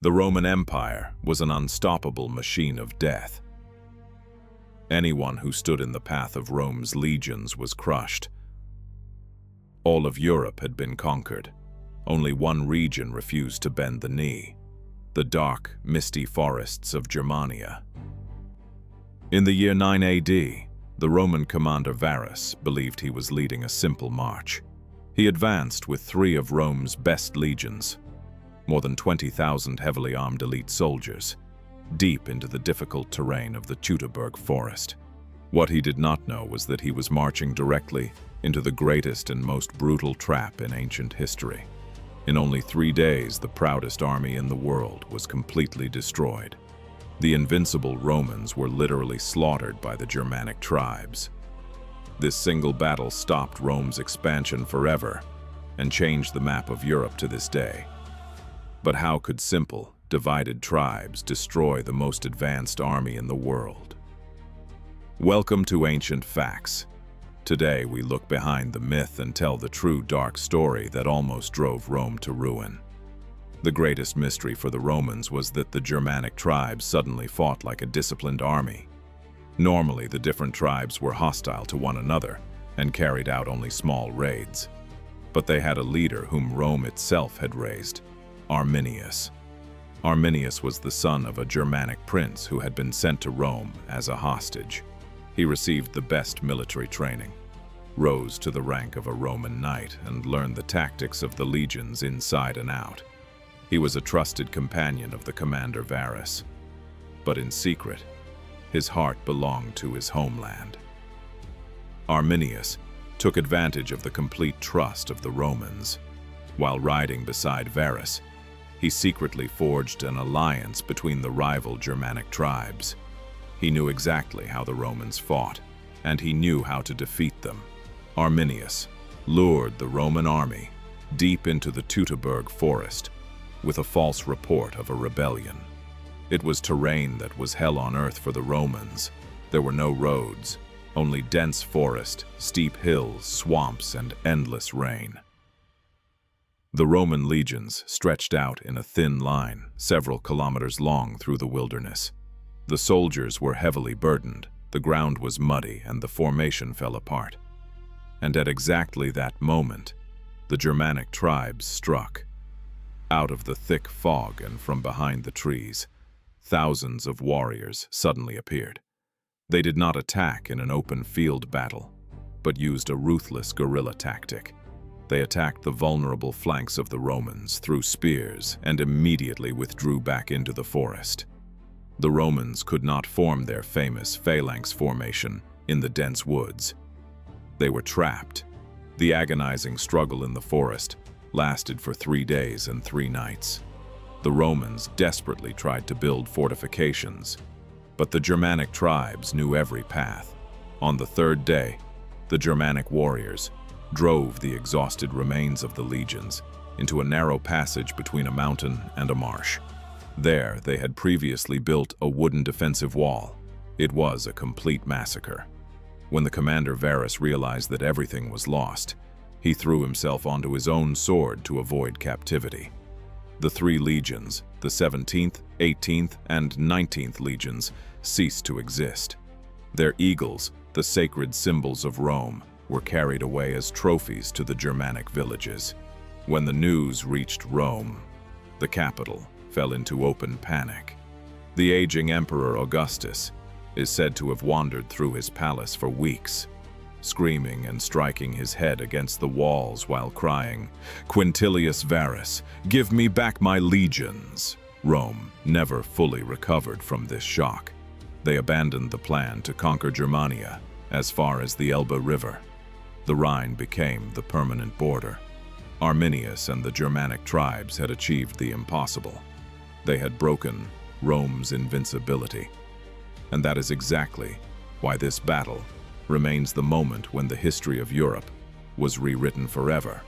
The Roman Empire was an unstoppable machine of death. Anyone who stood in the path of Rome's legions was crushed. All of Europe had been conquered. Only one region refused to bend the knee: the dark, misty forests of Germania. In the year 9 AD, the Roman commander Varus believed he was leading a simple march. He advanced with 3 of Rome's best legions, more than 20,000 heavily armed elite soldiers, deep into the difficult terrain of the Teutoburg Forest. What he did not know was that he was marching directly into the greatest and most brutal trap in ancient history. In only 3 days, the proudest army in the world was completely destroyed. The invincible Romans were literally slaughtered by the Germanic tribes. This single battle stopped Rome's expansion forever and changed the map of Europe to this day. But how could simple, divided tribes destroy the most advanced army in the world? Welcome to Ancient Facts. Today we look behind the myth and tell the true dark story that almost drove Rome to ruin. The greatest mystery for the Romans was that the Germanic tribes suddenly fought like a disciplined army. Normally, the different tribes were hostile to one another and carried out only small raids. But they had a leader whom Rome itself had raised: Arminius. Arminius was the son of a Germanic prince who had been sent to Rome as a hostage. He received the best military training, rose to the rank of a Roman knight, and learned the tactics of the legions inside and out. He was a trusted companion of the commander Varus. But in secret, his heart belonged to his homeland. Arminius took advantage of the complete trust of the Romans. While riding beside Varus, he secretly forged an alliance between the rival Germanic tribes. He knew exactly how the Romans fought, and he knew how to defeat them. Arminius lured the Roman army deep into the Teutoburg Forest with a false report of a rebellion. It was terrain that was hell on earth for the Romans. There were no roads, only dense forest, steep hills, swamps, and endless rain. The Roman legions stretched out in a thin line, several kilometers long through the wilderness. The soldiers were heavily burdened, the ground was muddy, and the formation fell apart. And at exactly that moment, the Germanic tribes struck. Out of the thick fog and from behind the trees, thousands of warriors suddenly appeared. They did not attack in an open field battle, but used a ruthless guerrilla tactic. They attacked the vulnerable flanks of the Romans, threw spears, and immediately withdrew back into the forest. The Romans could not form their famous phalanx formation in the dense woods. They were trapped. The agonizing struggle in the forest lasted for 3 days and 3 nights. The Romans desperately tried to build fortifications, but the Germanic tribes knew every path. On the 3rd day, the Germanic warriors drove the exhausted remains of the legions into a narrow passage between a mountain and a marsh. There, they had previously built a wooden defensive wall. It was a complete massacre. When the commander Varus realized that everything was lost, he threw himself onto his own sword to avoid captivity. The 3 legions, the 17th, 18th, and 19th legions, ceased to exist. Their eagles, the sacred symbols of Rome, were carried away as trophies to the Germanic villages. When the news reached Rome, the capital fell into open panic. The aging Emperor Augustus is said to have wandered through his palace for weeks, screaming and striking his head against the walls while crying, "Quintilius Varus, give me back my legions!" Rome never fully recovered from this shock. They abandoned the plan to conquer Germania as far as the Elbe River. The Rhine became the permanent border. Arminius and the Germanic tribes had achieved the impossible. They had broken Rome's invincibility. And that is exactly why this battle remains the moment when the history of Europe was rewritten forever.